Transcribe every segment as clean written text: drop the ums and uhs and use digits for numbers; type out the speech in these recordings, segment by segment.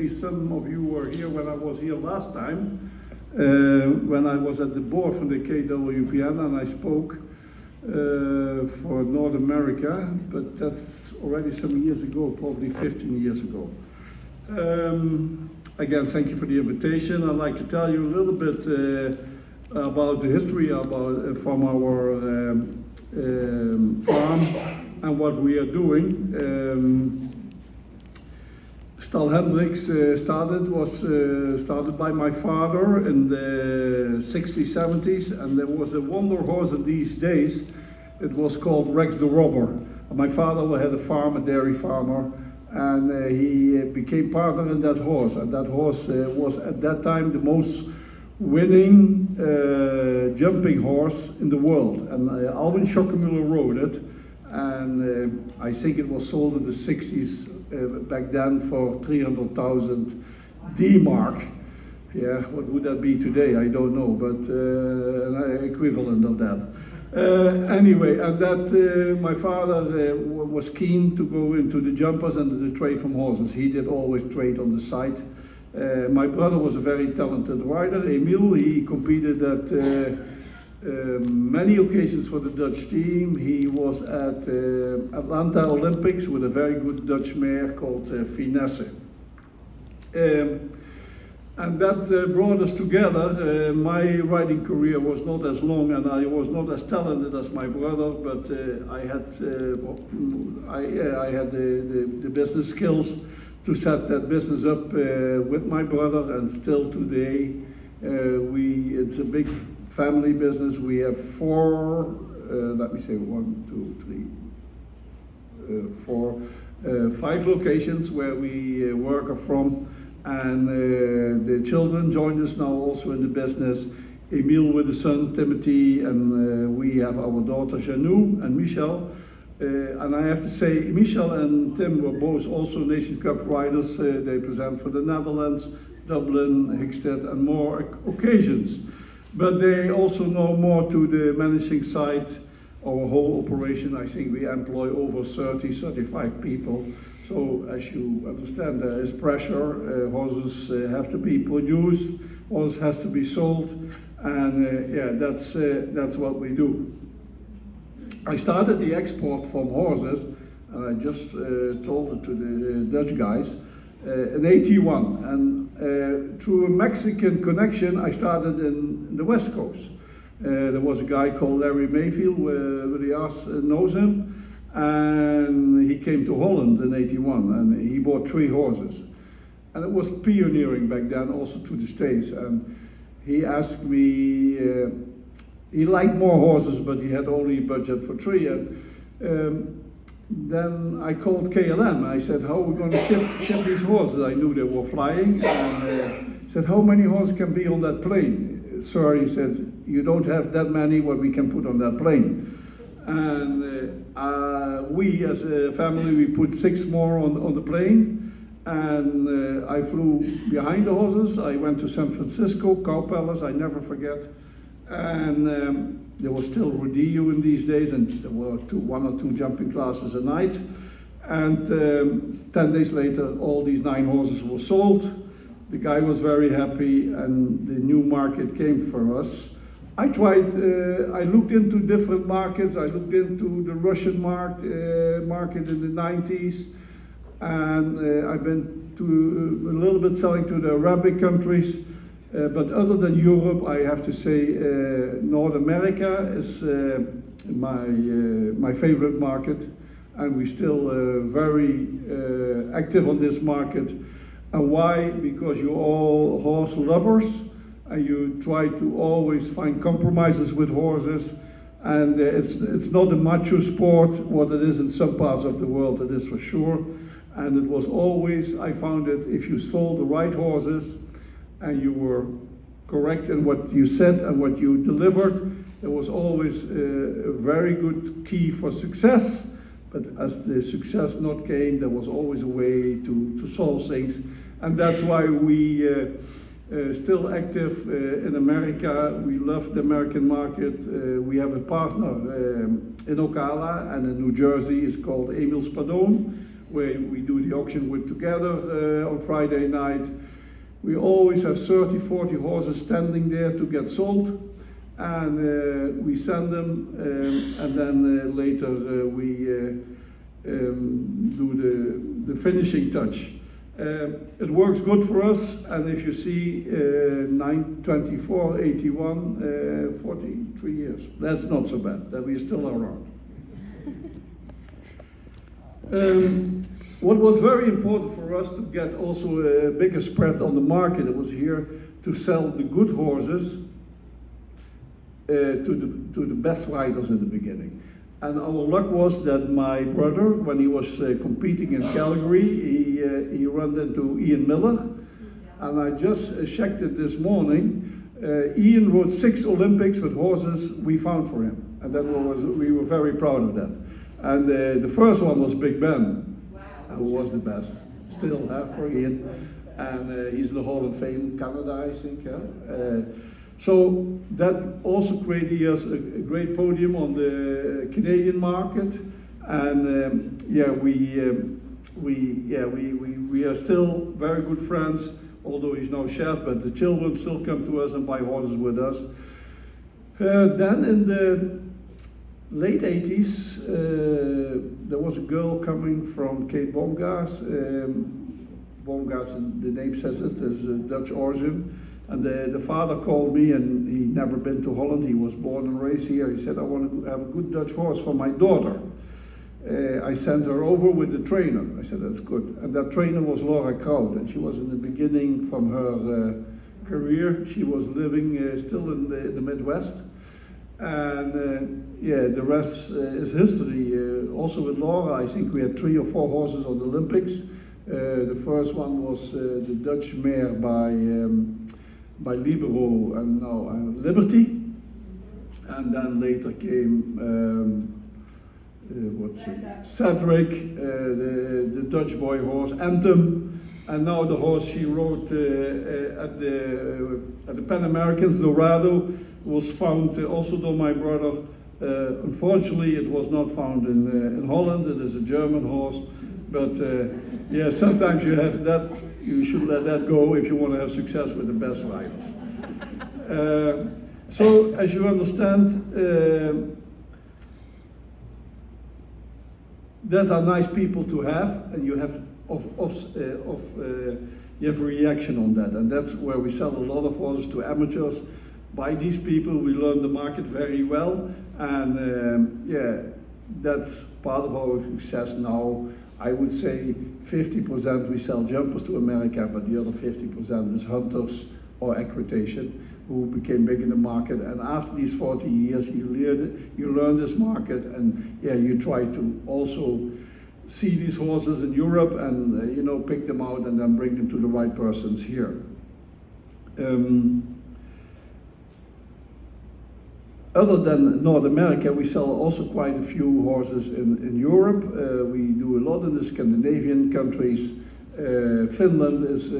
Some of you were here when I was here last time, when I was at the board from the KWPN and I spoke for North America, but that's already some years ago, probably 15 years ago. Again, thank you for the invitation. I'd like to tell you a little bit about the history from our farm and what we are doing. Hendrix was started by my father in the 60s, 70s, and there was a wonder horse in these days. It was called Rex the Robber. And my father had a farm, a dairy farmer, and he became partner in that horse. And that horse was at that time the most winning jumping horse in the world. And Alvin Schockemüller rode it, and I think it was sold in the 60s. Back then for 300,000 D-mark. Yeah, what would that be today? I don't know, but an equivalent of that. Anyway, and that my father was keen to go into the jumpers and the trade from horses. He did always trade on the side. My brother was a very talented rider, Emil. He competed at many occasions for the Dutch team. He was at Atlanta Olympics with a very good Dutch mare called Finesse. And that brought us together. My riding career was not as long and I was not as talented as my brother, but I had the business skills to set that business up with my brother, and still today it's a big family business. We have four, let me say 5 locations where we work from, and the children join us now also in the business. Emil with the son Timothy, and we have our daughter Janou and Michel. And I have to say, Michel and Tim were both also Nation Cup riders. They present for the Netherlands, Dublin, Hickstead, and more occasions. But they also know more to the managing side. Our whole operation, I think we employ over 30, 35 people. So as you understand, there is pressure. Horses have to be produced, horses has to be sold, and yeah, that's what we do. I started the export from horses, and I just told it to the Dutch guys, in 81, and through a Mexican connection I started in the West Coast. There was a guy called Larry Mayfield, everybody else knows him, and he came to Holland in 81 and he bought 3 horses. And it was pioneering back then also to the States, and he asked me, he liked more horses but he had only a budget for 3. And then I called KLM. I said, how are we going to ship these horses? I knew they were flying, and said, how many horses can be on that plane? Sir, he said, you don't have that many what we can put on that plane. And we as a family, we put 6 more on the plane, and I flew behind the horses. I went to San Francisco, Cow Palace, I never forget. And there was still rodeo in these days, and there were 1 or 2 jumping classes a night. And 10 days later, all these 9 horses were sold. The guy was very happy, and the new market came for us. I looked into different markets. I looked into the Russian market in the 90s, and I've been to a little bit selling to the Arabic countries. But other than Europe, I have to say North America is my favorite market, and we're still very active on this market. And why? Because you're all horse lovers, and you try to always find compromises with horses. And it's not a macho sport, what it is in some parts of the world, it is for sure. And it was always, I found it, if you sold the right horses, and you were correct in what you said and what you delivered, there was always a very good key for success. But as the success not came, there was always a way to solve things. And that's why we still active in America. We love the American market. We have a partner in Ocala and in New Jersey. It's called Emil Spadone. where we do the auction with together on Friday night. We always have 30, 40 horses standing there to get sold, and we send them, and then later we do the finishing touch. It works good for us, and if you see 24, 81, 43 years, that's not so bad, that we're still around. What was very important for us to get also a bigger spread on the market, it was here to sell the good horses to the best riders in the beginning. And our luck was that my brother, when he was competing in Calgary, he ran into Ian Miller, and I just checked it this morning. Ian rode 6 Olympics with horses we found for him, and we were very proud of that. And the first one was Big Ben, who was the best, still for Ian, and he's in the Hall of Fame, Canada, I think. So that also created us a great podium on the Canadian market, and we are still very good friends. Although he's no chef, but the children still come to us and buy horses with us. Then in the late 80s, there was a girl coming from Cape Bonga's. Bonga's, the name says it, is a Dutch origin. And the father called me, and he'd never been to Holland. He was born and raised here. He said, I want to have a good Dutch horse for my daughter. I sent her over with the trainer. I said, that's good. And that trainer was Laura Kraut, and she was in the beginning from her career. She was living still in the Midwest. And the rest is history. Also with Laura, I think we had 3 or 4 horses on the Olympics. The first one was the Dutch mare by Libero and now Liberty, and then later came Cedric, the Dutch boy horse Anthem, and now the horse she rode at the Pan Americans, Dorado, was found also by my brother. Unfortunately, it was not found in Holland. It is a German horse, but sometimes you have that. You should let that go if you want to have success with the best riders. So, as you understand, that are nice people to have, and you have you have a reaction on that, and that's where we sell a lot of horses to amateurs. By these people, we learn the market very well, and that's part of our success now. I would say 50% we sell jumpers to America, but the other 50% is hunters or equitation who became big in the market. And after these 40 years, you learn this market, and you try to also see these horses in Europe and pick them out and then bring them to the right persons here. Other than North America, we sell also quite a few horses in Europe. We do a lot in the Scandinavian countries. Finland is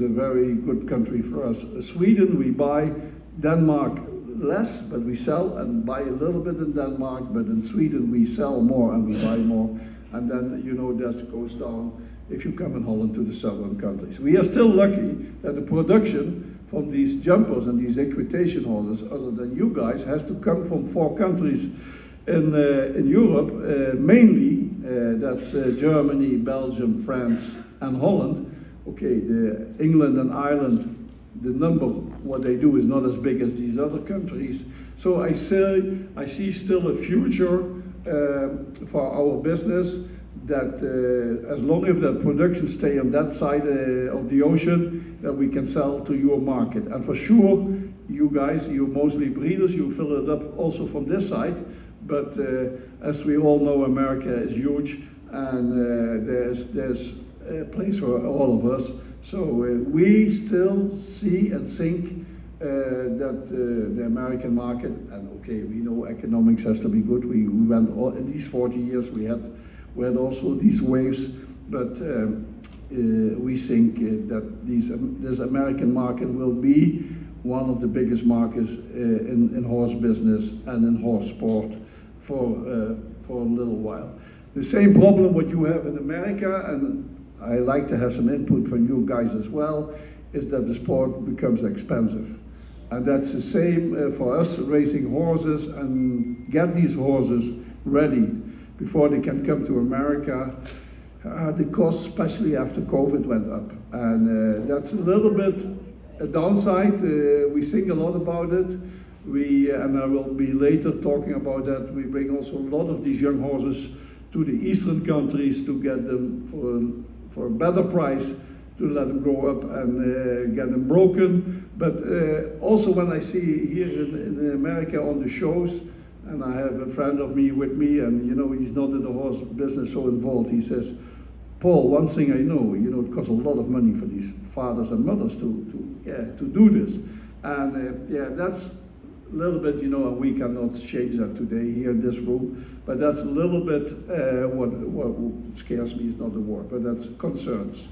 a very good country for us. Sweden, we buy. Denmark, less, but we sell and buy a little bit in Denmark. But in Sweden, we sell more and we buy more. And then, that goes down if you come in Holland to the southern countries. We are still lucky that the production from these jumpers and these equitation horses, other than you guys, has to come from 4 countries in Europe, mainly that's Germany, Belgium, France, and Holland. Okay, the England and Ireland, the number, what they do is not as big as these other countries. So I see still a future for our business, that as long as the production stay on that side of the ocean, that we can sell to your market. And for sure, you guys, you're mostly breeders, you fill it up also from this side, but as we all know, America is huge, and there's a place for all of us. So we still see and think that the American market, and okay, we know economics has to be good. We went all, in these 40 years, we had also these waves, but we think that this American market will be one of the biggest markets in horse business and in horse sport for a little while. The same problem what you have in America, and I like to have some input from you guys as well, is that the sport becomes expensive. And that's the same for us racing horses and get these horses ready before they can come to America. The cost, especially after COVID, went up. And that's a little bit a downside. We sing a lot about it. And I will be later talking about that. We bring also a lot of these young horses to the eastern countries to get them for a better price, to let them grow up and get them broken. But also when I see here in America on the shows, and I have a friend of me with me, and you know, he's not in the horse business so involved, he says, Paul, one thing I know, you know, it costs a lot of money for these fathers and mothers to do this. And yeah, that's a little bit, you know, and we cannot change that today here in this room, but that's a little bit what scares me is not the word, but that's concerns.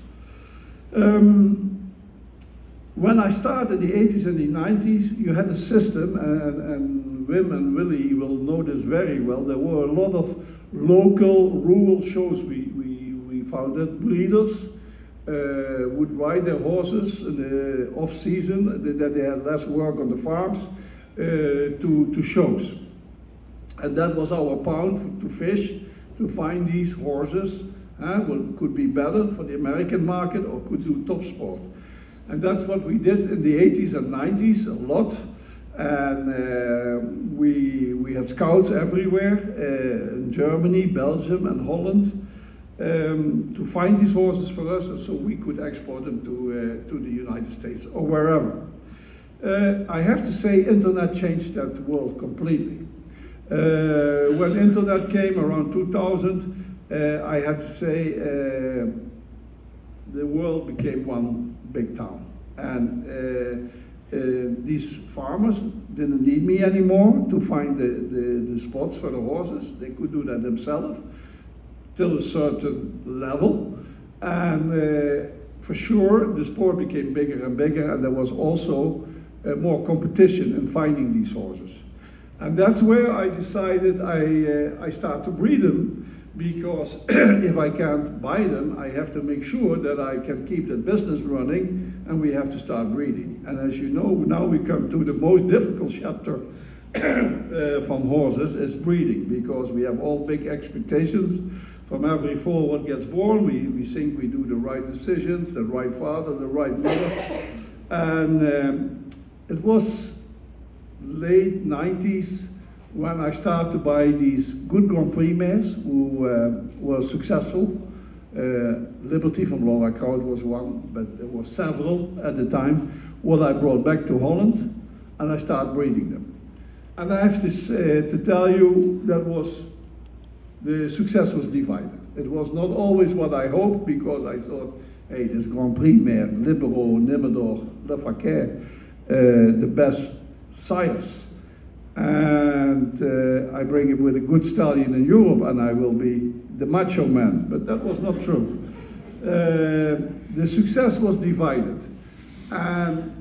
When I started in the 80s and the 90s, you had a system, and Wim and Willie will know this very well. There were a lot of local, rural shows we founded. Breeders would ride their horses in the off-season, that they had less work on the farms, to shows. And that was our pound to fish, to find these horses. What could be better for the American market or could do top sport. And that's what we did in the 80s and 90s a lot. And we had scouts everywhere, in Germany, Belgium and Holland, to find these horses for us so we could export them to the United States or wherever. I have to say internet changed that world completely. When internet came around 2000, I have to say the world became one big town. And these farmers didn't need me anymore to find the spots for the horses. They could do that themselves till a certain level. And for sure, the sport became bigger and bigger, and there was also more competition in finding these horses. And that's where I decided I start to breed them, because if I can't buy them, I have to make sure that I can keep the business running, and we have to start breeding. And as you know, now we come to the most difficult chapter from horses, is breeding, because we have all big expectations. From every foal what gets born, we think we do the right decisions, the right father, the right mother. And it was late 90s when I started to buy these good Grand Prix mares who were successful. Liberty from Laura Kraut was one, but there were several at the time, what I brought back to Holland, and I started breeding them. And I have to tell you, the success was divided. It was not always what I hoped, because I thought, hey, this Grand Prix mare, Libero, Nimedor, Le Faquet, the best sires. And I bring him with a good stallion in Europe, and I will be the macho man. But that was not true. The success was divided. And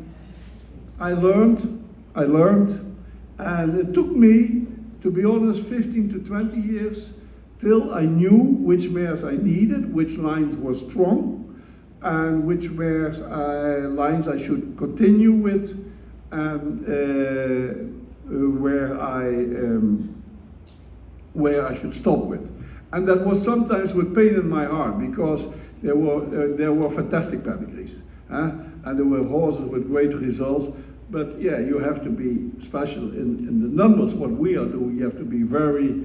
I learned, and it took me, to be honest, 15 to 20 years till I knew which mares I needed, which lines were strong, and which mares lines I should continue with, and where I should stop with. And that was sometimes with pain in my heart, because there were fantastic pedigrees, and there were horses with great results. But yeah, you have to be special in the numbers. What we are doing, you have to be very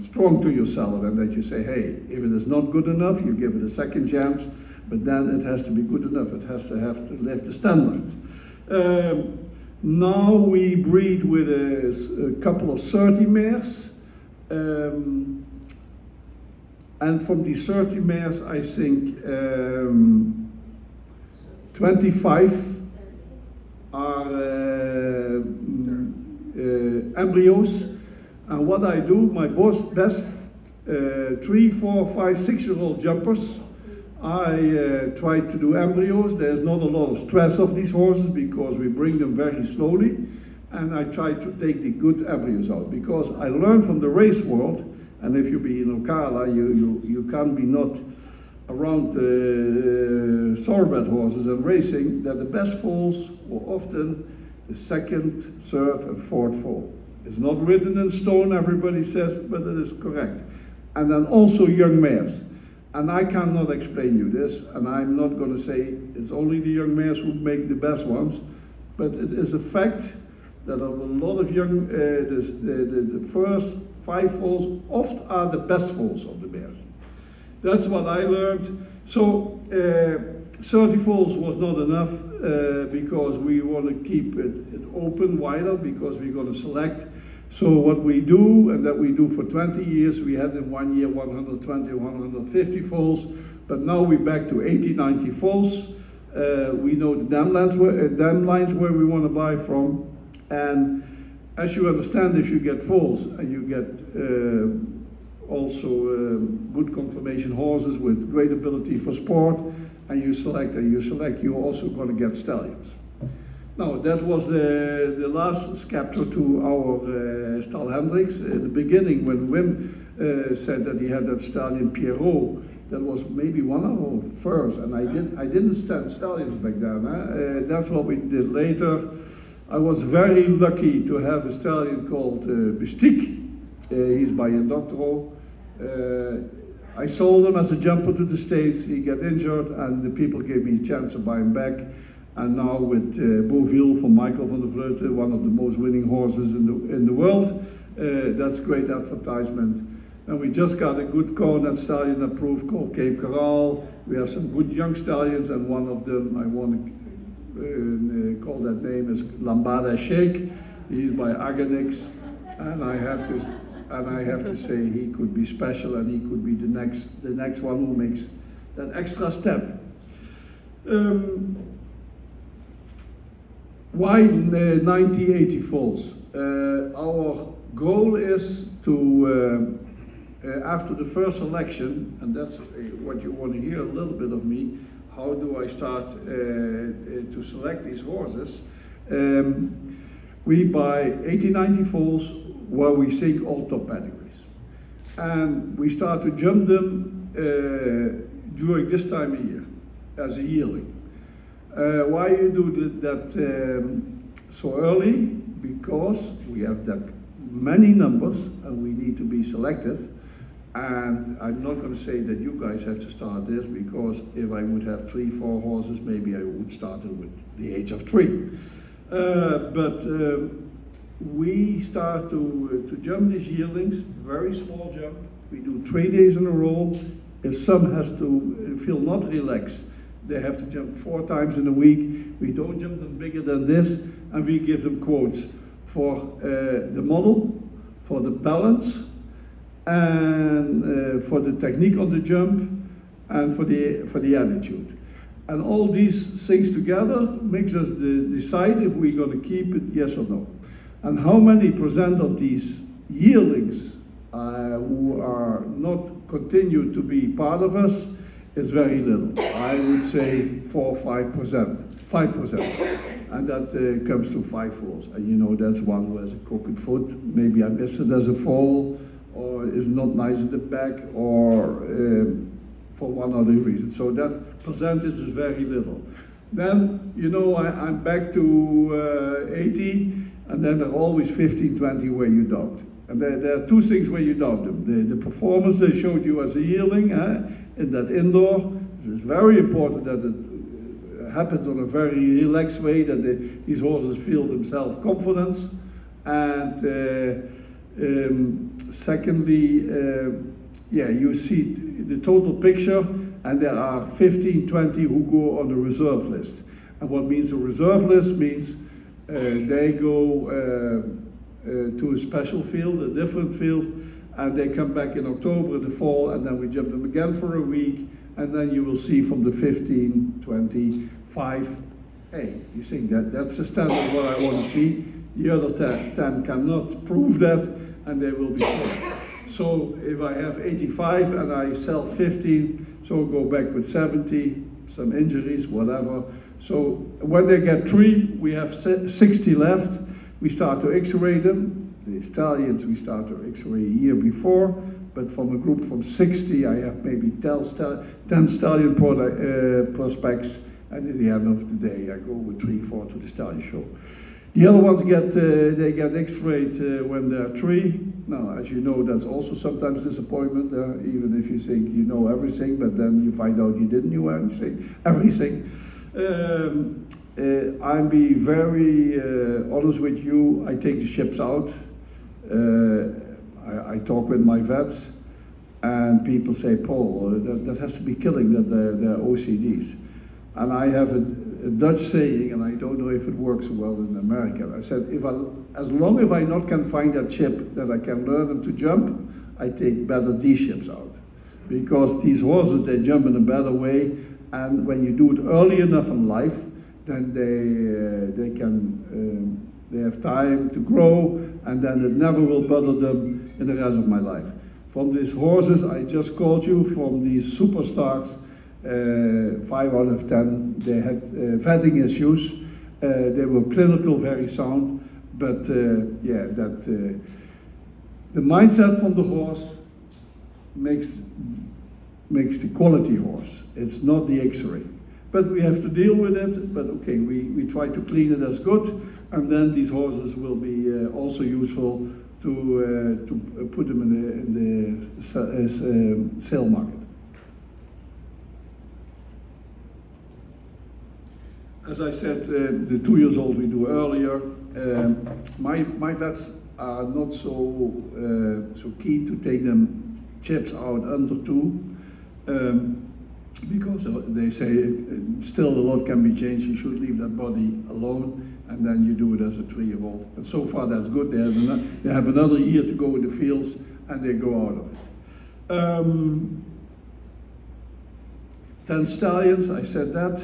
strong to yourself, and that you say, hey, if it is not good enough, you give it a second chance, but then it has to be good enough. It has to live the standard. Now we breed with a couple of 30 mares, and from these 30 mares, I think 25 are embryos. And what I do, my best 3, 4, 5, 6-year-old jumpers, I try to do embryos. There's not a lot of stress of these horses, because we bring them very slowly, and I try to take the good embryos out, because I learned from the race world, And if you be in Ocala, you can't be not around thoroughbred horses and racing, that the best foals were often the second, third, and fourth foal. It's not written in stone, everybody says, but it is correct. And then also young mares. And I cannot explain you this, and I'm not going to say it's only the young mares who make the best ones, but it is a fact that of a lot of young, the first 5 foals oft are the best foals of the mares. That's what I learned. So 30 foals was not enough because we want to keep it open wider, because we're going to select. So what we do, and that we do for 20 years, we had in 1 year 120, 150 foals, but now we're back to 80, 90 foals. We know the dam lines where we want to buy from, and as you understand, if you get foals and you get also good conformation horses with great ability for sport, and you select, you're also going to get stallions. Now, that was the last chapter to our stall Hendrix. In the beginning, when Wim said that he had that stallion Pierrot, that was maybe one of our first, and I didn't stand stallions back then. That's what we did later. I was very lucky to have a stallion called Bestique. He's by Indoctro. I sold him as a jumper to the States. He got injured, and the people gave me a chance to buy him back. And now with Beauville from Michael van der Vleuten, one of the most winning horses in the world, that's great advertisement. And we just got a good Cornet stallion approved called Cape Coral. We have some good young stallions, and one of them, I want to call that name, is Lambada Sheikh. He's by Hendrix, and I have to say he could be special, and he could be the next one who makes that extra step. Why 90-80 foals? Our goal is to, after the first selection, and that's what you want to hear a little bit of me, how do I start to select these horses? We buy 80-90 foals where we think all top pedigrees. And we start to jump them during this time of year as a yearling. Why you do that so early? Because we have that many numbers and we need to be selective. And I'm not going to say that you guys have to start this, because if I would have 3, 4 horses, maybe I would start it with the age of 3. But we start to jump these yearlings, very small jump. We do 3 days in a row. If some has to feel not relaxed, they have to jump 4 times in a week. We don't jump them bigger than this, and we give them quotes for the model, for the balance, and for the technique on the jump, and for the attitude. And all these things together makes us decide if we're going to keep it, yes or no. And how many percent of these yearlings who are not continue to be part of us? It's very little. I would say 4 or 5%, 5%. And that comes to 5 foals. And you know, that's one who has a crooked foot. Maybe I missed it as a foal, or is not nice in the back, or for one other reason. So that percentage is very little. Then, you know, I'm back to 80, and then there are always 15, 20 where you doubt. And there are 2 things where you doubt them. The performance they showed you as a yearling in that indoor. It's very important that it happens on a very relaxed way, that these horses feel themselves confidence. And secondly, you see the total picture, and there are 15, 20 who go on the reserve list. And what means a reserve list means they go to a special field, a different field, and they come back in October in the fall, and then we jump them again for a week, and then you will see from the 15, 20, 5, hey, you think that's the standard of what I want to see. The other 10 cannot prove that, and they will be sold. So if I have 85 and I sell 15, so go back with 70, some injuries, whatever. So when they get 3, we have 60 left. We start to X-ray them. The stallions we start to X-ray a year before, But from a group from 60, I have maybe 10 stallion prospects, and at the end of the day, I go with 3-4 to the stallion show. The other ones they get X-rayed when they're 3. Now, as you know, that's also sometimes disappointment, even if you think you know everything, but then you find out you didn't know everything. I'll be very honest with you. I take the ships out. I talk with my vets, and people say, Paul, that has to be killing that they're OCDs. And I have a Dutch saying, and I don't know if it works well in America. I said, as long as I not can find that ship that I can learn them to jump, I take better these ships out. Because these horses, they jump in a better way, and when you do it early enough in life, then they have time to grow, and then it never will bother them in the rest of my life. From these horses I just called you, from these superstars, 5 out of 10, they had vetting issues. They were clinical, very sound, but the mindset from the horse makes the quality horse. It's not the X-ray. But we have to deal with it, but okay, we try to clean it as good, and then these horses will be also useful to put them in the sale market. As I said, the 2 years old we do earlier. My vets are not so keen to take them chips out under 2. Because they say still a lot can be changed. You should leave that body alone, and then you do it as a 3-year-old. And so far that's good. They have another year to go in the fields, and they go out of it. 10 stallions, I said that.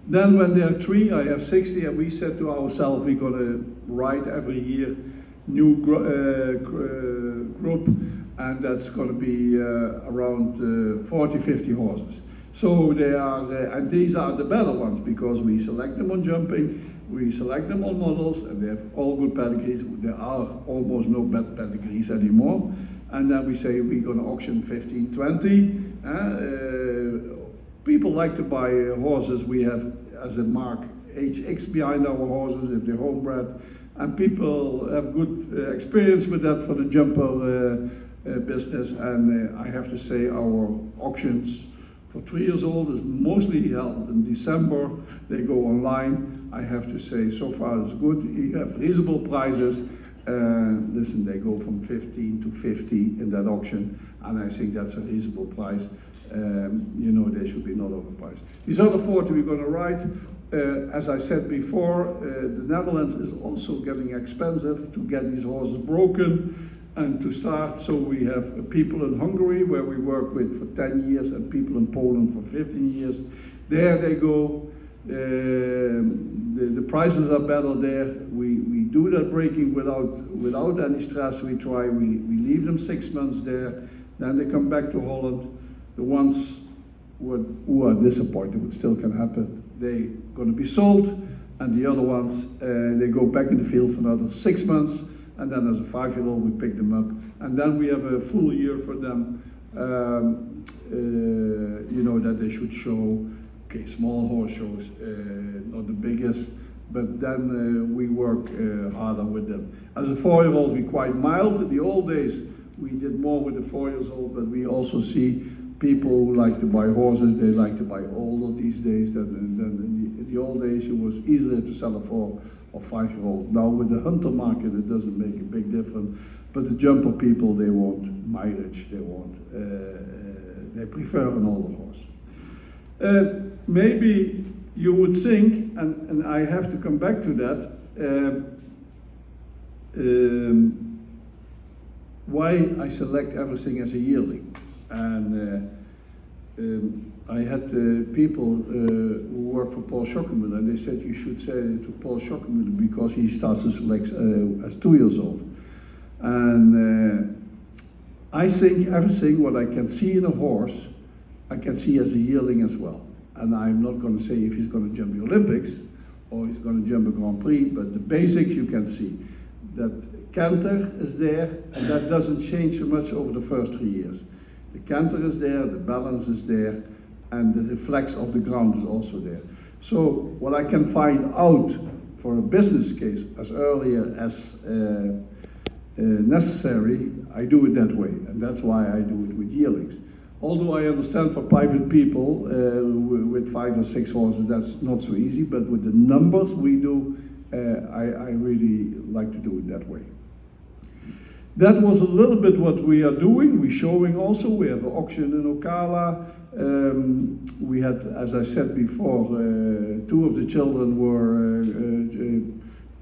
Then when they're 3, I have 60, and we said to ourselves we're going to ride every year new group. And that's going to be around 40, 50 horses. So they are, and these are the better ones, because we select them on jumping, we select them on models, and they have all good pedigrees. There are almost no bad pedigrees anymore. And then we say we're going to auction 15, 20. People like to buy horses. We have, as a mark, HX behind our horses if they're homebred. And people have good experience with that for the jumper business, and I have to say our auctions for 3 years old is mostly held in December. They go online. I have to say so far it's good. You have reasonable prices. Listen, they go from 15 to 50 in that auction, and I think that's a reasonable price. They should be not overpriced. These other 40 we're going to ride. As I said before, the Netherlands is also getting expensive to get these horses broken. And to start, so we have people in Hungary where we work with for 10 years and people in Poland for 15 years. There they go. The prices are better there. We do that breaking without any stress. We leave them 6 months there. Then they come back to Holland. The ones who are disappointed, which still can happen, they're going to be sold. And the other ones, they go back in the field for another 6 months. And then as a 5-year-old, we pick them up. And then we have a full year for them, that they should show, okay, small horse shows, not the biggest, but then we work harder with them. As a 4-year-old, we're quite mild. In the old days, we did more with the 4-year-old, but we also see people who like to buy horses, they like to buy older these days than in the old days. It was easier to sell a 4 or 5-year-old. Now with the hunter market, it doesn't make a big difference. But the jumper people, they want mileage. They prefer an older horse. Maybe you would think, and I have to come back to that, why I select everything as a yearling. And I had people who work for Paul Schockemüller, and they said you should say to Paul Schockemüller because he starts to select as 2 years old. And I think everything what I can see in a horse, I can see as a yearling as well. And I'm not going to say if he's going to jump the Olympics or he's going to jump a Grand Prix, but the basics you can see. That canter is there, and that doesn't change so much over the first 3 years. The canter is there, the balance is there, and the reflex of the ground is also there. So what I can find out for a business case as earlier as necessary, I do it that way, and that's why I do it with yearlings. Although I understand for private people with 5 or 6 horses, that's not so easy, but with the numbers we do, I really like to do it that way. That was a little bit what we are doing. We're showing also, we have an auction in Ocala. We had, as I said before, 2 of the children were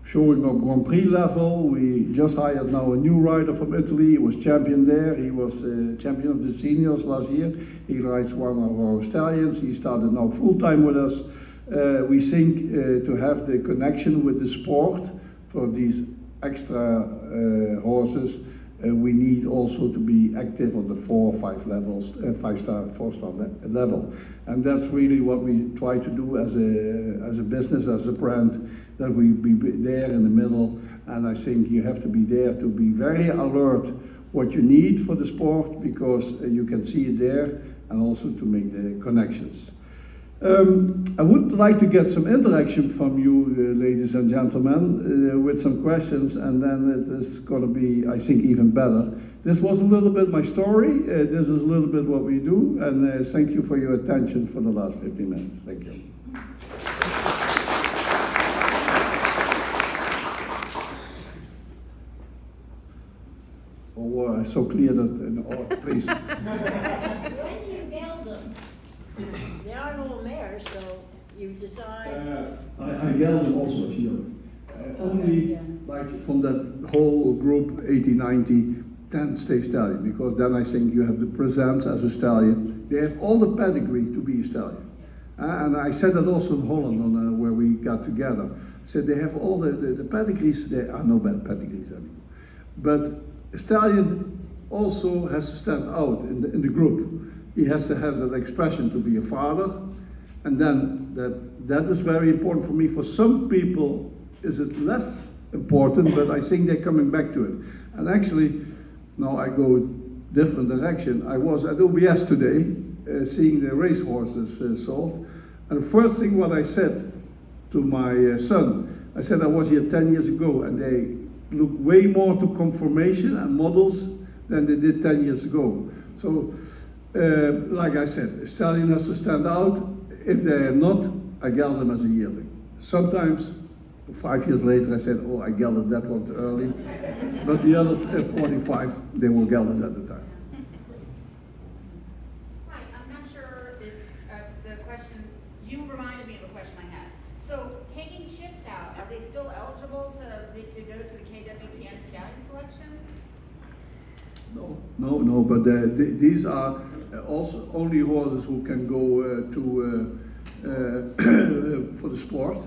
showing up Grand Prix level. We just hired now a new rider from Italy. He was champion there. He was champion of the seniors last year. He rides one of our stallions. He started now full-time with us. We think to have the connection with the sport for these extra horses, we need also to be active on the 4 or 5 levels, 5-star, 4-star level. And that's really what we try to do as a business, as a brand, that we be there in the middle. And I think you have to be there to be very alert what you need for the sport, because you can see it there, and also to make the connections. I would like to get some interaction from you, ladies and gentlemen, with some questions, and then it is going to be, I think, even better. This was a little bit my story. This is a little bit what we do, and thank you for your attention for the last 15 minutes. Thank you. Oh, so clear that, please. When you nailed them, they are little mares, so you decide. I yelled them also a few. Only like from that whole group, 80, 90, 10 stay stallion, because then I think you have the presence as a stallion. They have all the pedigree to be a stallion. And I said that also in Holland where we got together. I said they have all the pedigrees. There are no bad pedigrees anymore. But a stallion also has to stand out in the group. He has to have that expression to be a father, and then that is very important for me. For some people, is it less important, but I think they're coming back to it. And actually, now I go different direction. I was at OBS today, seeing the race horses sold, and the first thing what I said to my son, I said I was here 10 years ago, and they look way more to conformation and models than they did 10 years ago. So, like I said, a stallion has to stand out. If they are not, I geld them as a yearling. Sometimes, 5 years later, I said, oh, I gelded that one too early. But the other 45, they were gelded at the time. Hi, I'm not sure if the question, you reminded me of a question I had. So, taking chips out, are they still eligible to go to the KWPN stallion selections? No, but these are also only horses who can go for the sport.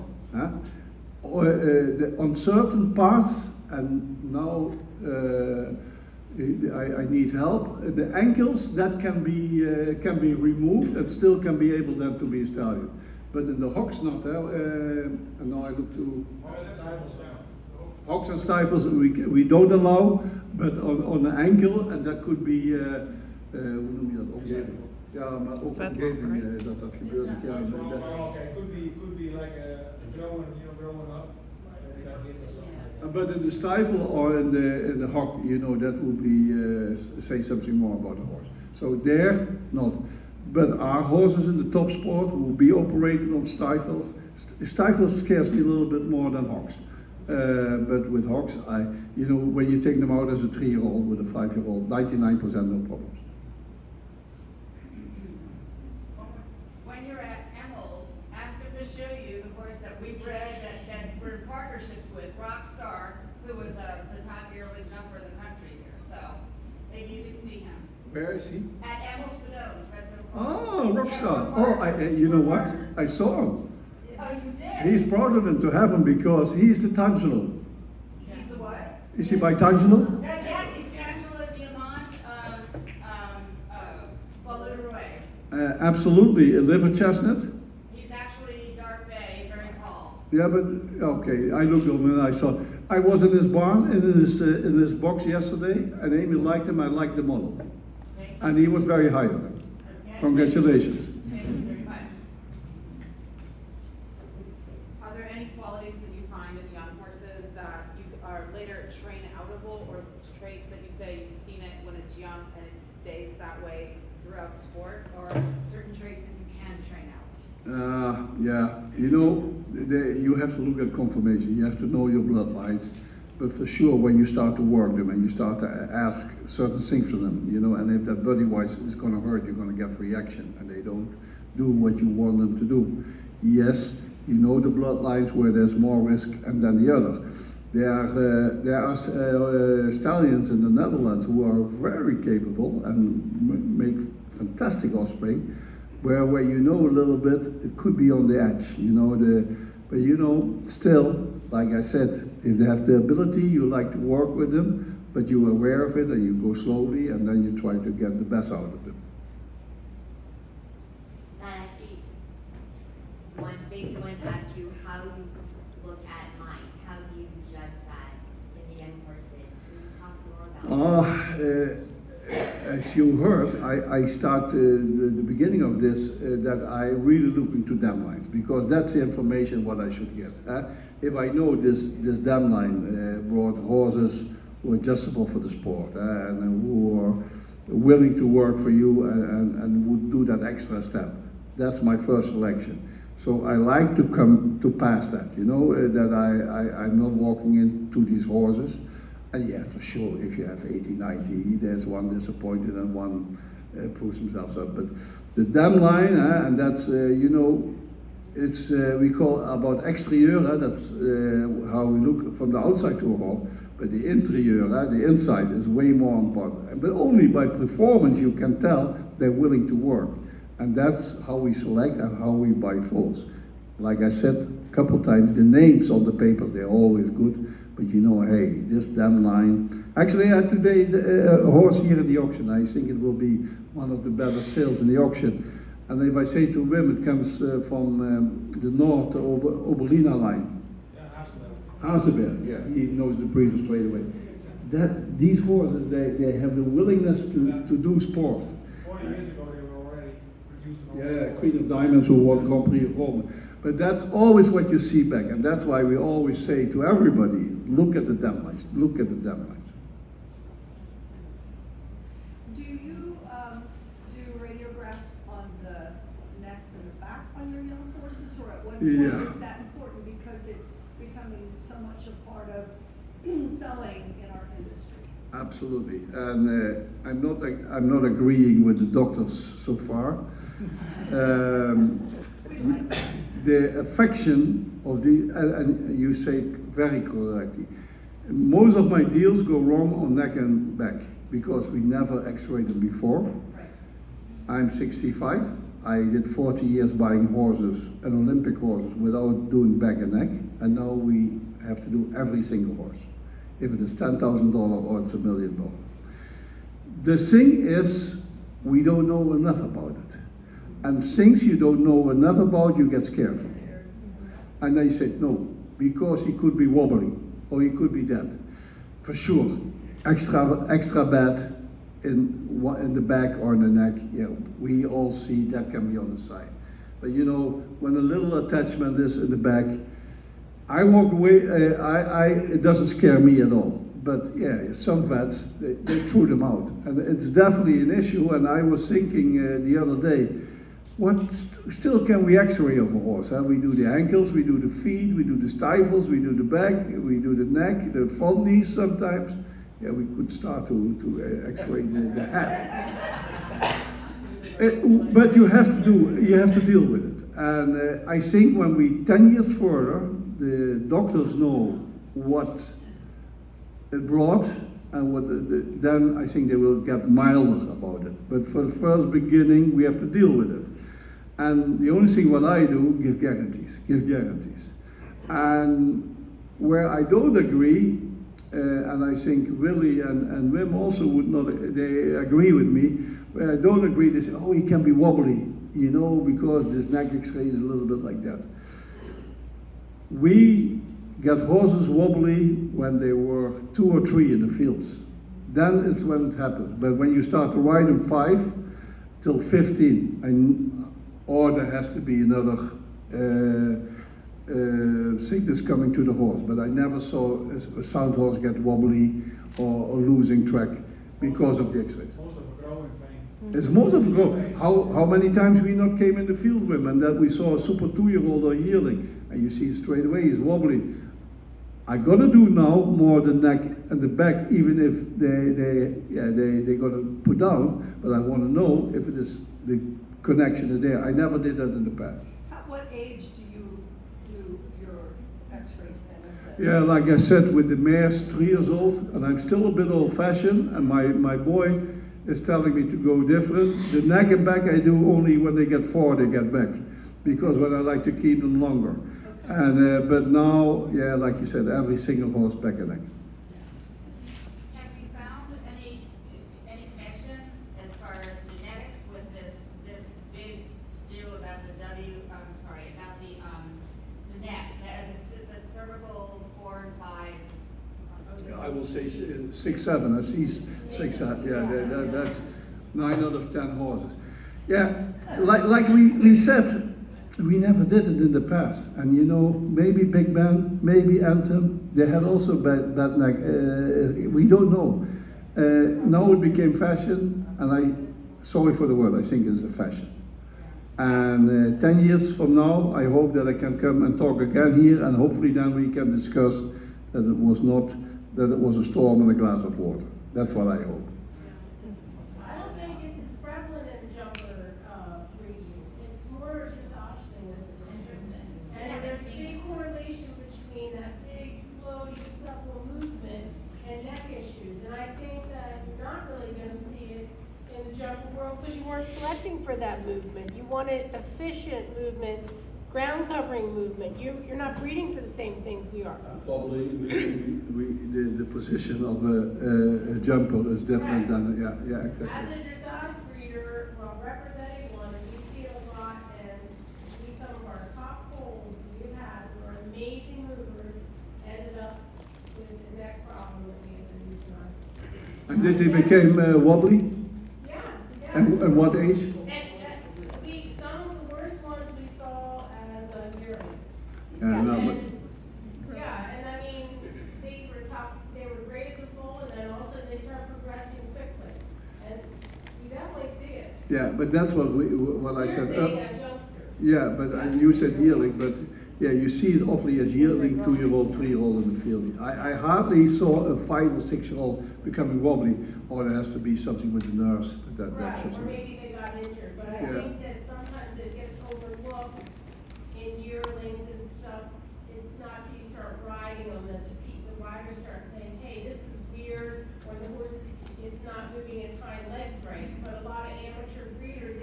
On certain parts, and now I need help. The ankles that can be removed and still can be able then to be a stallion. But in the hocks not. And now I look to hocks and stifles we don't allow, but on the ankle, en dat could be, hoe noem je dat, omgeving. Ja, maar ook omgeving dat gebeurt. Ja, okay, could be like a growing, growing up. But in the stifle or in the hock, that would be saying something more about the horse. So there, not. But our horses in the top sport will be operated on stifles. Stifles scares me a little bit more than hocks. But with hocks, when you take them out as a 3-year-old with a 5-year-old, 99% no problems. When you're at Emil's, ask him to show you the horse that we bred that we're in partnerships with, Rockstar, who was the top yearling jumper in the country here. So maybe you can see him. Where is he? At Emil's Bedone, Redfield. Oh, Rockstar. Yeah, You know what? I saw him. Oh, you did? He's proud of him to have him because he's the Tangelo. He's the what? Is he by Tangelo? Yes, he's Tangelo Diamant, Baloo. Absolutely, a liver chestnut. He's actually dark bay, very tall. Yeah, but, okay, I looked over and I saw, I was in his barn, in his box yesterday, and Amy liked him, I liked the model. Okay? And he was very high on it. Okay. Congratulations. Thank you very much. Are there any qualities that you find in young horses that you are later train outable, or traits that you say you've seen it when it's young and it stays that way throughout sport, or certain traits that you can train out? Yeah, you know, you have to look at conformation, you have to know your bloodlines, but for sure when you start to work them and you start to ask certain things from them, you know, and if that body wise is going to hurt, you're going to get reaction and they don't do what you want them to do. Yes, you know the bloodlines where there's more risk and then the other. There are stallions in the Netherlands who are very capable and make fantastic offspring, where you know a little bit, it could be on the edge, you know, but you know, still, like I said, if they have the ability, you like to work with them, but you're aware of it and you go slowly and then you try to get the best out of them. Actually, basically wanted to ask you how you look at mind. How do you judge that in the young horses? Can you talk more about that? As you heard, I start the beginning of this that I really look into dam lines because that's the information what I should get. If I know this dam line brought horses who are adjustable for the sport and who are willing to work for you and would do that extra step, that's my first selection. So I like to come to pass that, you know, that I'm not walking into these horses. And yeah, for sure, if you have 80, 90, there's one disappointed and one proves himself up. But the dam line, and that's, you know, it's, we call about exterieur, that's how we look from the outside to a horse. But the interieur, the inside is way more important. But only by performance you can tell they're willing to work. And that's how we select and how we buy foals. Like I said a couple of times, the names on the paper, they're always good. But you know, hey, this dam line. Actually, I had today a horse here in the auction. I think it will be one of the better sales in the auction. And if I say to him, it comes from the north, Oberlina line. Yeah, Haseberg, yeah, he knows the breeder straight away. That these horses, they have the willingness to do sport. 40 years ago, they were already producing. Yeah, Queen of Diamonds who won Grand Prix of Rome. But that's always what you see back, and that's why we always say to everybody, look at the dam lines, look at the dam lines. Do you do radiographs on the neck and the back on your young horses, or at what point Yeah. is that important because it's becoming so much a part of selling in our industry? Absolutely, and I'm not agreeing with the doctors so far. The affection of the, and you say very correctly, most of my deals go wrong on neck and back because we never x-rayed them before. Right. I'm 65. I did 40 years buying horses and Olympic horses without doing back and neck, and now we have to do every single horse. If it is $10,000 or it's $1 million. The thing is, we don't know enough about it. And things you don't know enough about, you get scared from. And then you say, no, because he could be wobbly, or he could be dead. For sure, extra bad in the back or in the neck, yeah, we all see that can be on the side. But you know, when a little attachment is in the back, I walk away, it doesn't scare me at all. But yeah, some vets, they threw them out. And it's definitely an issue, and I was thinking the other day, what still can we x-ray of a horse? Huh? We do the ankles, we do the feet, we do the stifles, we do the back, we do the neck, the front knees sometimes. Yeah, we could start to x-ray the head. But you have to deal with it. And I think when we 10 years further, the doctors know what it brought and what then I think they will get milder about it. But for the first beginning, we have to deal with it. And the only thing what I do, give guarantees. And where I don't agree, and I think Willie and Wim also would not, they agree with me, where I don't agree, they say, oh, he can be wobbly, you know, because this neck x-ray is a little bit like that. We get horses wobbly when they were 2 or 3 in the fields. Then it's when it happens. But when you start to ride them 5 till 15, or there has to be another sickness coming to the horse. But I never saw a sound horse get wobbly or losing track because of the X-rays. Most of a growing thing. It's most of the growth. How many times we not came in the field with him and that we saw a super 2-year-old or yearling and you see straight away he's wobbly. I gotta do now more the neck and the back, even if they gotta put down, but I wanna know if it is, the connection is there. I never did that in the past. At what age do you do your x-rays then? Of the- Yeah, like I said, with the mares, 3 years old, and I'm still a bit old-fashioned, and my boy is telling me to go different. The neck and back I do only when they get 4, they get back, because when I like to keep them longer. And but now, yeah, like you said, every single horse back and neck. Have you found any connection as far as genetics with this big deal about about the neck, the cervical 4 and 5? I will say 6, 7. I see 6, 7. Yeah, that's 9 out of 10 horses. Yeah, like we said, we never did it in the past. And you know, maybe Big Ben, maybe Anthem, they had also bad neck. We don't know. Now it became fashion, and sorry for the word, I think it's a fashion. And 10 years from now, I hope that I can come and talk again here, and hopefully then we can discuss that it was a storm in a glass of water. That's what I hope. I don't think it's as prevalent in the jumper region. It's more dressage thing that's interesting. And there's a big correlation between that big, floaty, supple movement and neck issues. And I think that you're not really gonna see it in the jumper world because you weren't selecting for that movement. You wanted efficient movement, ground covering movement. You're not breeding for the same things we are. Probably the position of a jumper is different than, yeah, As exactly. a dressage breeder, well, representing one, and we see it a lot, and some of our top foals we've had who are amazing movers, ended up with a neck problem that we have to euthanize. And did they become wobbly? Yeah, yeah. And what age? And some of the worst ones we saw as a yearling. Yeah, no, but- And I mean, these were they were great as a foal, and then all of a sudden they start progressing quickly. And you definitely see it. Yeah, but that's what I You're said. saying as youngsters. Yeah, but you said yearling, but yeah, you see it awfully as yearling, 2-year-old, 3-year-old in the field. I hardly saw a 5 or 6-year-old becoming wobbly, or there has to be something with the nerves. But that's Right, or something. maybe they got injured, but I Yeah. think that sometimes it gets overlooked in yearlings and stuff. It's not till you start riding them that the rider starts saying, hey, this is weird, or the horse it's not moving its hind legs right. But a lot of amateur breeders,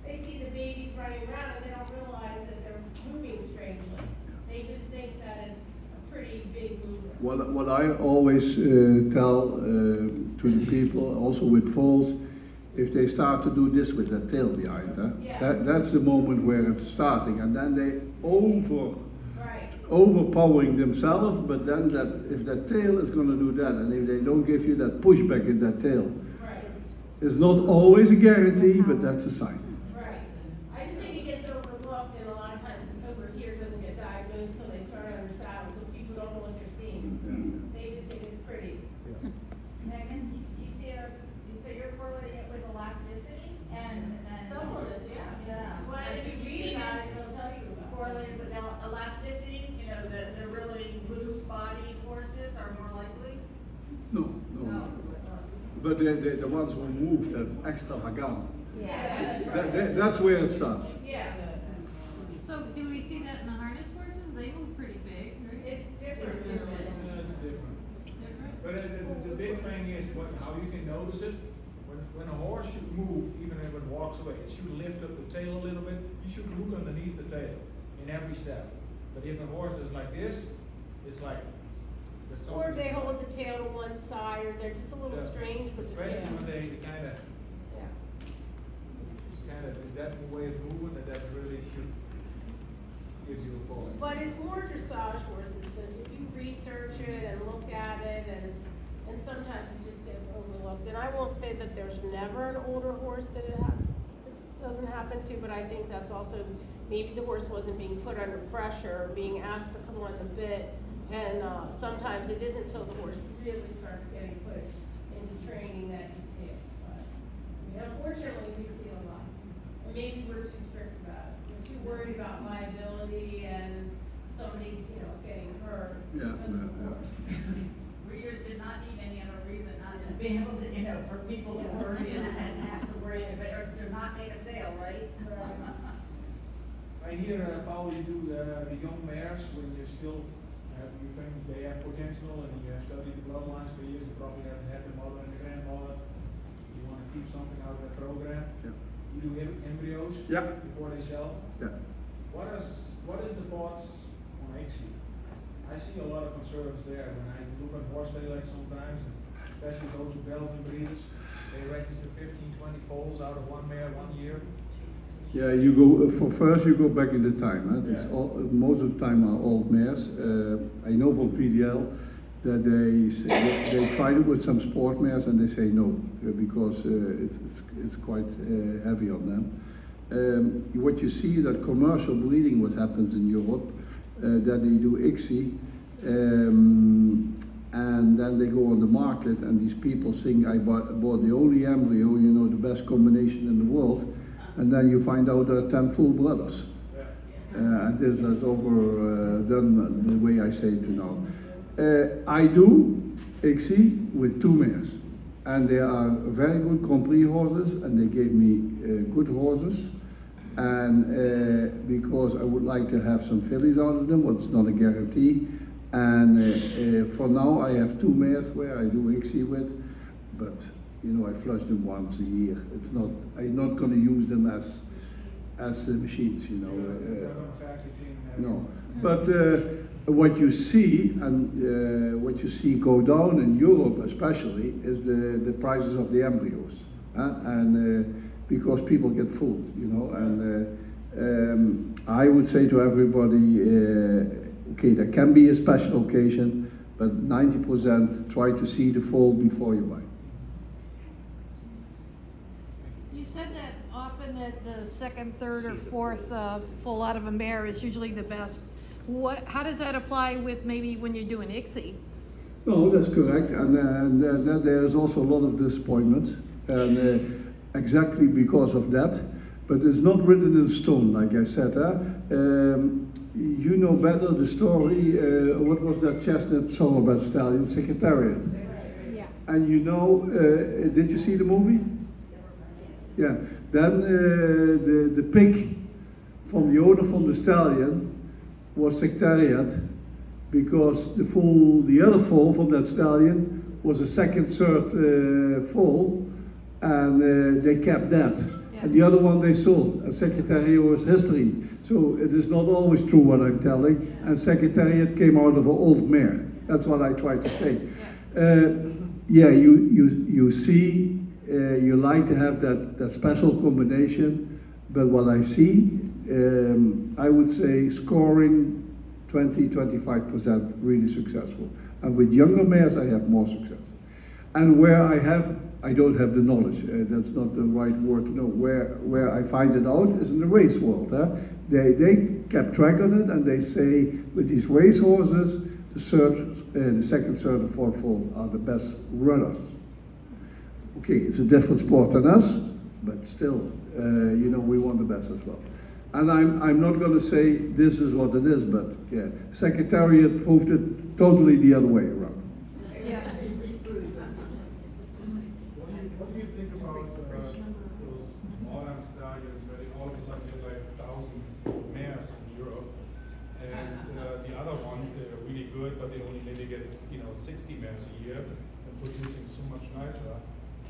they see the babies running around and they don't realize that they're moving strangely. They just think that it's a pretty big mover. What I always tell to the people, also with foals, if they start to do this with their tail behind, Yeah. that's the moment where it's starting, and then they Right. overpowering themselves. But then if that tail is going to do that, and if they don't give you that pushback in that tail, Right. it's not always a guarantee, but that's a sign. Right. I just think it gets overlooked, and a lot of times over here doesn't get diagnosed until they start under saddle, because people don't know what they're seeing. They just think it's pretty. Megan, so you're correlating it with elasticity and. Someone is, yeah. Yeah. Well, if you read about it, they'll tell you about it. Correlated with elasticity, the really loose bodied horses are more likely? No. But the ones who move that extravagant, Yeah. that's where it starts. Yeah. So do we see that in the harness horses? They move pretty big, right? It's different. It's different. Yeah, it's different. Different? But the big thing is how you can notice it. When a horse should move, even if it walks away, it should lift up the tail a little bit. You should look underneath the tail in every step. But if a horse is like this, it's like. there's Or if they something- hold the tail to one side, or they're just a little Yeah. strange with the tail. Especially when they kind of, Yeah. it's kind of that way of moving that really should give you a fall. But But it's more dressage horses, but if you research it and look at it and sometimes it just gets overlooked. And I won't say that there's never an older horse that it doesn't happen to, but I think that's also, maybe the horse wasn't being put under pressure or being asked to come on the bit. And sometimes it isn't until the horse really starts getting put into training that you see it. But I mean, unfortunately, we see a lot. And maybe we're too strict about it. We're too worried about liability and somebody, getting hurt because of the horse. Breeders did not need any other reason not to be able to, for people to worry and have to worry about, or to not make a sale, right? I hear, Paul, you do the young mares when you still you think they have potential and you have studied the bloodlines for years, you probably haven't had the mother and the grandmother. You want to keep something out of the program. Yeah. You do embryos Yeah. before they sell. Yeah. What is the thoughts on ICSI? I see a lot of concerns there when I look at horse like sometimes, and especially those who Belgian breeders, they register 15, 20 foals out of one mare 1 year. Yeah, you go you go back in the time. Huh? It's Yeah. most of the time are old mares. I know from VDL that they tried it with some sport mares and they say no because it's quite heavy on them. What you see that commercial breeding, what happens in Europe, that they do ICSI, and then they go on the market and these people think I bought the only embryo, the best combination in the world. And then you find out there are 10 full brothers. And this is overdone the way I say it now. I do ICSI with 2 mares. And they are very good Grand Prix horses, and they gave me good horses. And because I would like to have some fillies out of them, but it's not a guarantee. And for now I have 2 mares where I do ICSI with, but I flush them once a year. It's not. I'm not going to use them as machines. No. But what you see and what you see go down in Europe, especially, is the prices of the embryos, and because people get fooled, And I would say to everybody, okay, there can be a special occasion, but 90% try to see the foal before you buy. You said that often that the second, third, or fourth full out of a mare is usually the best. How does that apply with maybe when you're doing ICSI? No, that's correct, and there's also a lot of disappointment, and exactly because of that. But it's not written in stone, like I said. You know better the story. What was that chestnut Somerset stallion, Secretariat? Yeah. And did you see the movie? Yeah. Then the pig from the owner from the stallion was Secretariat because the other foal from that stallion was a second, third foal, and they kept that. Yeah. And the other one they sold. And Secretariat was history. So it is not always true what I'm telling. And Secretariat came out of an old mare. That's what I try to say. Yeah. You see, you like to have that special combination. But what I see, I would say scoring 20-25% really successful. And with younger mares, I have more success. And where I don't have the knowledge. That's not the right word to know. Where I find it out is in the race world. They kept track on it, and they say with these race horses, the second, third, and fourth foal are the best runners. Okay, it's a different sport than us, but still, we want the best as well. And I'm not going to say this is what it is, but yeah, Secretariat proved it totally the other way around. Yeah. What do you think about those modern stallions where they all of a sudden get like 1,000 mares in Europe, and the other ones they're really good, but they only maybe get 60 mares a year and producing so much nicer?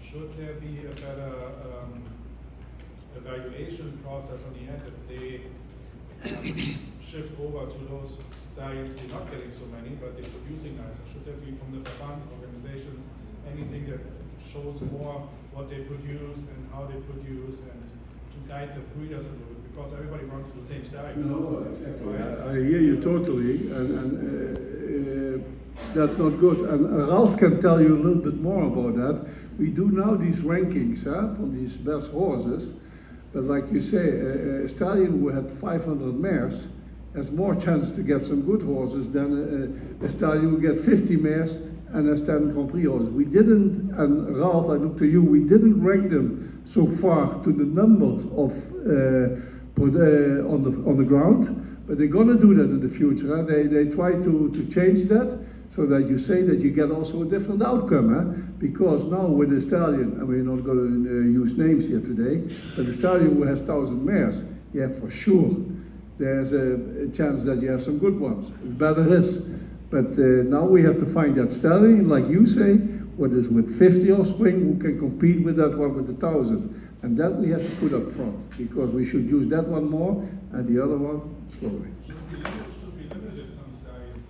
Should there be a better evaluation process on the end that they shift over to those stallions? They're not getting so many, but they're producing nicer. Should there be from the funds organizations anything that shows more what they produce and how they produce, and to guide the breeders a little bit, because everybody runs to the same stadium. No, exactly. I hear you totally, and that's not good. And Ralph can tell you a little bit more about that. We do now these rankings from these best horses, but like you say, a stallion who had 500 mares has more chance to get some good horses than a stallion who get 50 mares and has 10 Grand Prix horses. We didn't, and Ralph, I look to you, we didn't rank them so far to the numbers of on the ground, but they're gonna do that in the future. They try to change that so that you say that you get also a different outcome. Because now with a stallion, and we're not going to use names here today, but a stallion who has 1,000 mares, yeah, for sure, there's a chance that you have some good ones. It's better is. But now we have to find that stallion, like you say, what is with 50 offspring, who can compete with that one with 1,000. And that we have to put up front, because we should use that one more, and the other one slowly. Should be limited some stallions.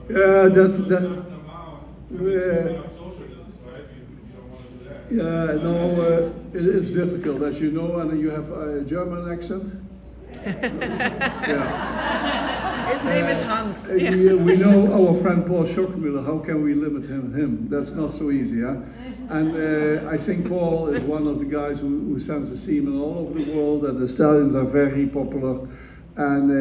Yeah, To a that. certain amount. You're not socialists, right? You don't want to do that. Yeah, no, it's difficult, as you know, and you have a German accent. Yeah. His name is Hans. We know our friend Paul Schockmüller, how can we limit him? That's not so easy, huh? And I think Paul is one of the guys who sends the semen all over the world, and the stallions are very popular. And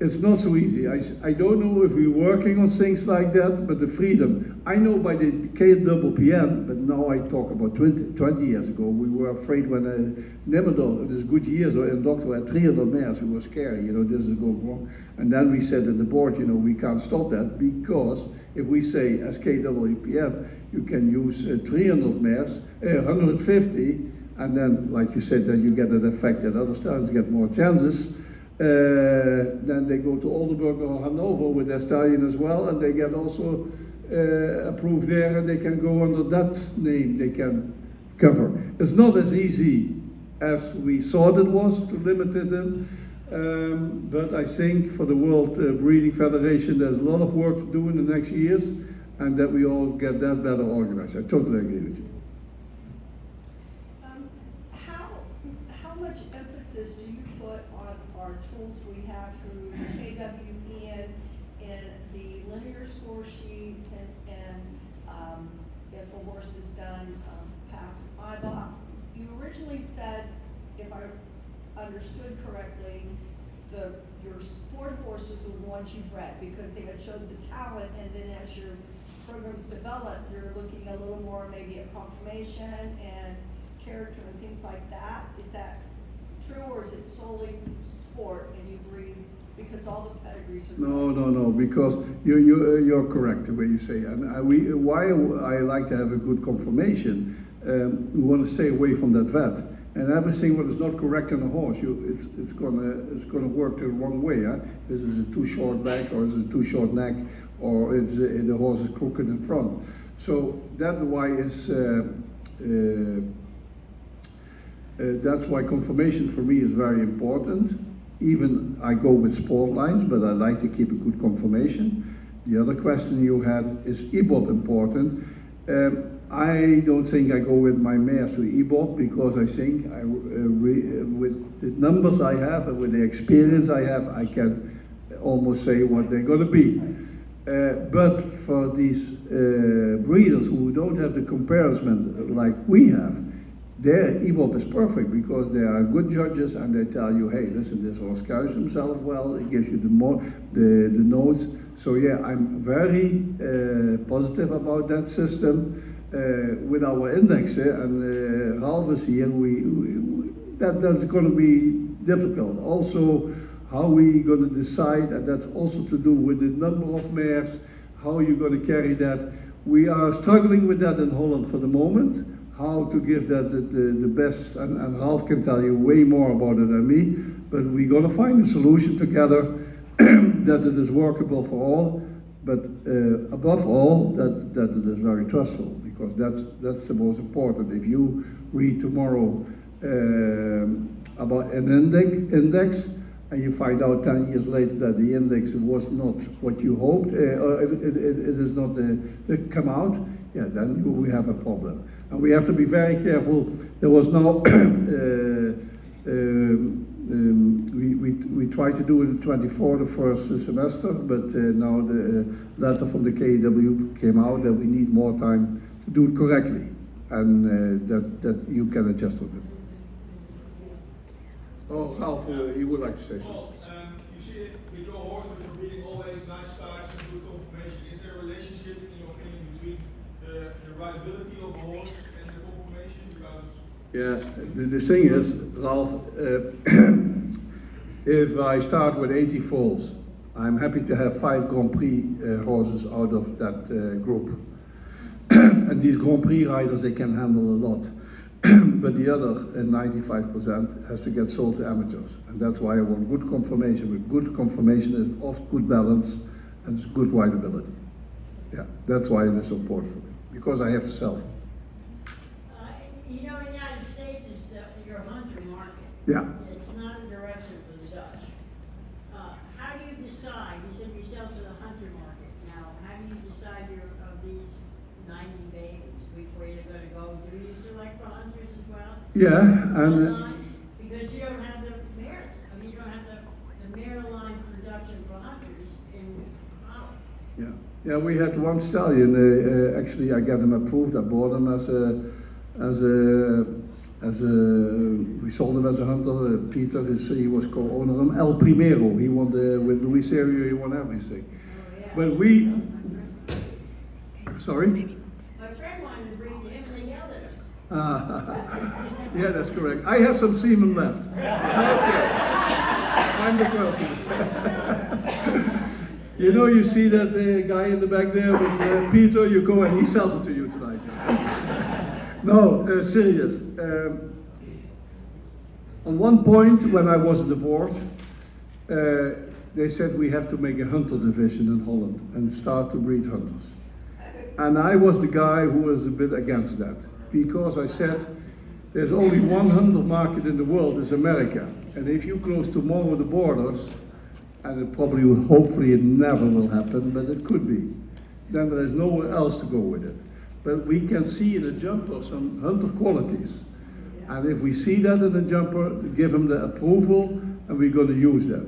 it's not so easy. I don't know if we're working on things like that, but the freedom. I know by the KWPN, but now I talk about 20 years ago, we were afraid when Nemedal, in his good years, or in Doctor had 300 mares, we were scary, this is going wrong. And then we said in the board, we can't stop that, because if we say as KWPN, you can use 300 mares, 150, and then, like you said, then you get an effect that other stallions get more chances. Then they go to Oldenburg or Hanover with their stallion as well, and they get also approved there, and they can go under that name, they can cover. It's not as easy as we thought it was to limit them, but I think for the World Breeding Federation, there's a lot of work to do in the next years, and that we all get that better organized. I totally agree with you. How much emphasis do you put on our tools we have through KWPN and the linear score sheets and if a horse is done past IBOC? You originally said, if I understood correctly, your sport horses were the ones you bred because they had showed the talent, and then as your programs developed, you're looking a little more maybe at conformation and character and things like that. Is that true, or is it solely sport and you breed because all the pedigrees are? No, because you're correct the way you say. And why I like to have a good conformation, we want to stay away from that vet. And everything what is not correct in a horse, it's gonna work the wrong way. Huh? This is a too short leg, or is it a too short neck, or is the horse is crooked in front. So that's why conformation for me is very important. Even I go with sport lines, but I like to keep a good conformation. The other question you had, is EBOB important? I don't think I go with my mares to EBOB, because I think with the numbers I have and with the experience I have, I can almost say what they're going to be. But for these breeders who don't have the comparison like we have, their EBOB is perfect, because they are good judges and they tell you, hey, listen, this horse carries himself well, it gives you the notes. So yeah, I'm very positive about that system. With our index, and Ralph is here, that's going to be difficult. Also, how we going to decide, and that's also to do with the number of mares, how you're going to carry that. We are struggling with that in Holland for the moment, how to give that the best, and Ralph can tell you way more about it than me, but we're going to find a solution together that it is workable for all, but above all, that it is very trustful. Because that's the most important. If you read tomorrow about an index, and you find out 10 years later that the index was not what you hoped, it is not the come out, yeah, then we have a problem. And we have to be very careful. There was now we tried to do it at 24 the first semester, but now the letter from the KW came out that we need more time to do it correctly, and that you can adjust with it. Oh, Ralph, you would like to say something? Well, you see it with your horse when you're breeding always nice starts and good conformation. Is there a relationship, in your opinion, between the rideability of a horse and the conformation? Because Yeah, the thing is, Ralph, if I start with 80 foals, I'm happy to have 5 Grand Prix horses out of that group. And these Grand Prix riders, they can handle a lot. But the other 95% has to get sold to amateurs. And that's why I want good conformation. With good conformation is oft good balance and it's good rideability. Yeah, that's why it is so important for me, because I have to sell. You know, in the United States, it's your hunter market. Yeah. It's not a direction for the Dutch. How do you decide? You said you sell to the hunter market. Now, how do you decide of these 90 babies before you're going to go? Do you select for hunters as well? Yeah, and Lines? Because you don't have the mares. I mean, you don't have the mare line production for hunters in Holland. yeah, we had one stallion. Actually, I got him approved. I bought him we sold him as a hunter. Peter, he was co-owner of El Primero. He won with Luis Serio, he won everything. Oh, yeah. But we, sorry? My friend wanted to breed him and they yelled at him. Yeah, that's correct. I have some semen left. Okay. I'm the person. You know, you see that guy in the back there with Peter, you go and he sells it to you tonight. No, serious. On one point, when I was on the board, they said we have to make a hunter division in Holland and start to breed hunters. And I was the guy who was a bit against that, because I said there's only one hunter market in the world, is America. And if you close tomorrow the borders, and it probably will, hopefully it never will happen, but it could be, then there is nowhere else to go with it. But we can see in a jumper some hunter qualities. And if we see that in a jumper, give them the approval, and we're going to use that.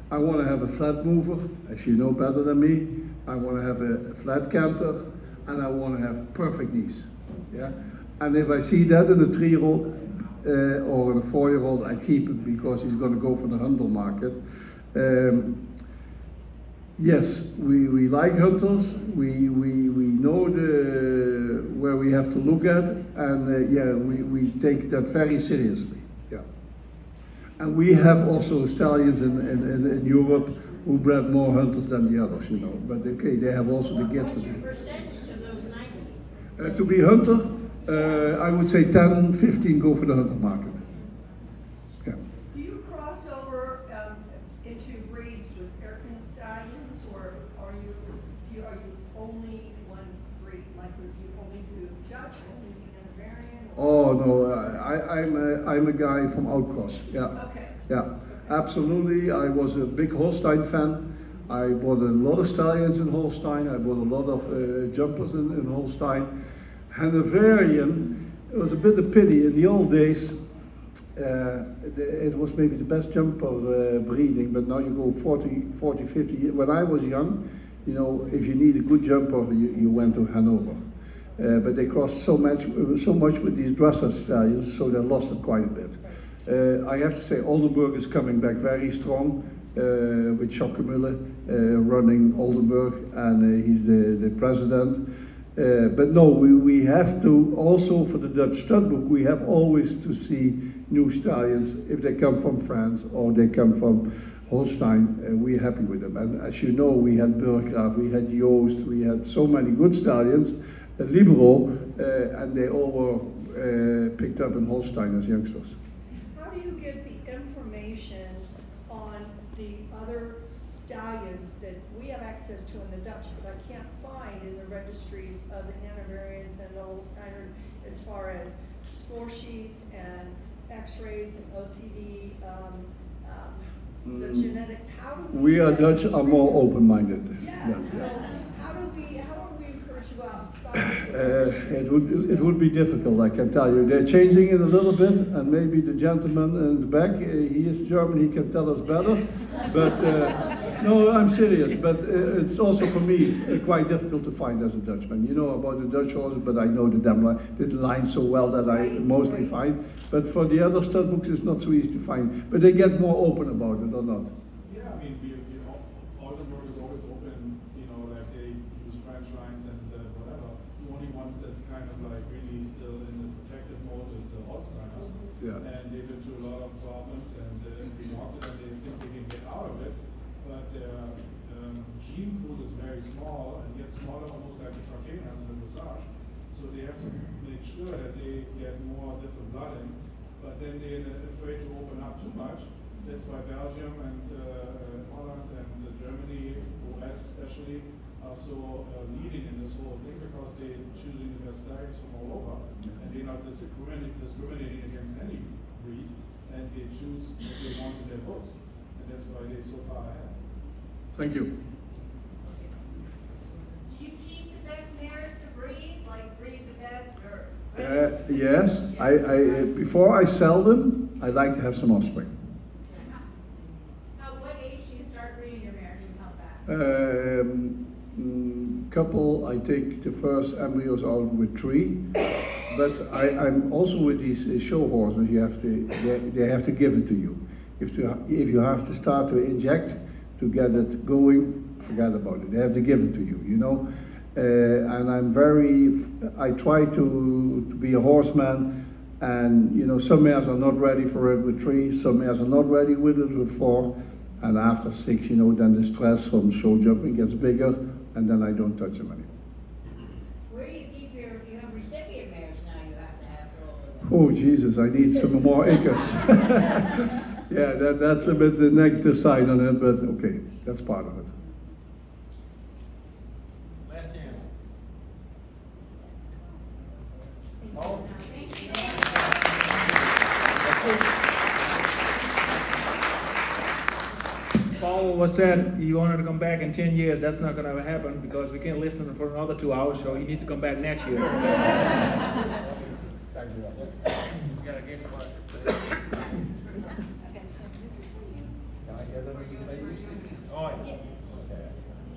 I want to have a flat mover, as you know better than me. I want to have a flat canter, and I want to have perfect knees. Yeah? And if I see that in a 3-year-old or in a 4-year-old, I keep it because he's going to go for the hunter market. Yes, we like hunters. We know where we have to look at, and yeah, we take that very seriously. Yeah, and we have also stallions in Europe who bred more hunters than the others, you know. But okay, they have also the gift. What's your percentage of those 90? To be hunter, I would say 10, 15 go for the hunter market. Yeah. Do you cross over into breeds with American stallions, or are you only one breed? Like, would you only do Dutch, only the Hanoverian? Oh no, I'm a guy from outcross. Yeah. Okay. Yeah, absolutely. I was a big Holstein fan. I bought a lot of stallions in Holstein. I bought a lot of jumpers in Holstein. Hanoverian, it was a bit of pity. In the old days, it was maybe the best jumper breeding, but now you go 40, 50 years. When I was young, you know, if you need a good jumper, you went to Hanover. But they cost so much with these dresser stallions, so they lost it quite a bit. I have to say, Oldenburg is coming back very strong with Schockemüller running Oldenburg, and he's the president. But no, we have to also, for the Dutch stud book, we have always to see new stallions if they come from France or they come from Holstein. We're happy with them. And as you know, we had Burggraaf, we had Joost, we had so many good stallions, Libero, and they all were picked up in Holstein as youngsters. How do you get the information on the other stallions that we have access to in the Dutch, but I can't find in the registries of the Hanoverians and the Holsteiners, as far as score sheets and x-rays and OCD, the genetics? How do We are Dutch are more open-minded. Yes, Yeah. so how are we encouraged to go outside It would be difficult, I can tell you. They're changing it a little bit, and maybe the gentleman in the back, he is German, he can tell us better. But no, I'm serious. But it's also for me quite difficult to find as a Dutchman. You know about the Dutch horses, but I know the line so well that I mostly find. But for the other stud books, it's not so easy to find. But they get more open about it, or not? Yeah, I mean, Oldenburg is always open, you know, like they use French lines and whatever. The only ones that's kind of like really still in the protective mode is Holsteiners. Yeah. And they've been through a lot of problems and we walked it and they think they can get out of it. But gene pool is very small and yet smaller, almost like the Trachenas in the dressage. So they have to make sure that they get more different blood in, but then they're afraid to open up too much. That's why Belgium and Holland and Germany, US especially, are so leading in this whole thing because they're choosing the best diets from all over, and they're not discriminating against any breed, and they choose what they want in their books, and that's why they're so far ahead. Thank you. Do you keep the best mares to breed, like breed the best or? Yes, before I sell them, I like to have some offspring. What age do you start breeding your mares and how fast? Couple, I take the first embryos out with 3, but I'm also with these show horses. They have to give it to you. If you have to start to inject to get it going, forget about it. They have to give it to you, you know. And I try to be a horseman, and you know, some mares are not ready for it with 3, some mares are not ready with it with 4, and after 6, you know, then the stress from show jumping gets bigger, and then I don't touch them anymore. Where do you keep you have recipient mares now you have to have for all of them? Oh Jesus, I need some more acres. Yeah, that's a bit the negative side on it, but okay, that's part of it. Last chance. Oh. Paul was said he wanted to come back in 10 years. That's not going to happen because we can't listen for another 2 hours, so you need to come back next year.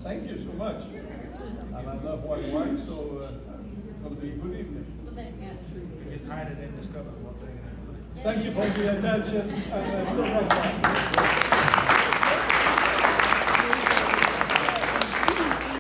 Thank you so much. And I love white wine, so it's going to be a good evening. Just hide it in this cover. Thank you for your attention, and until next time.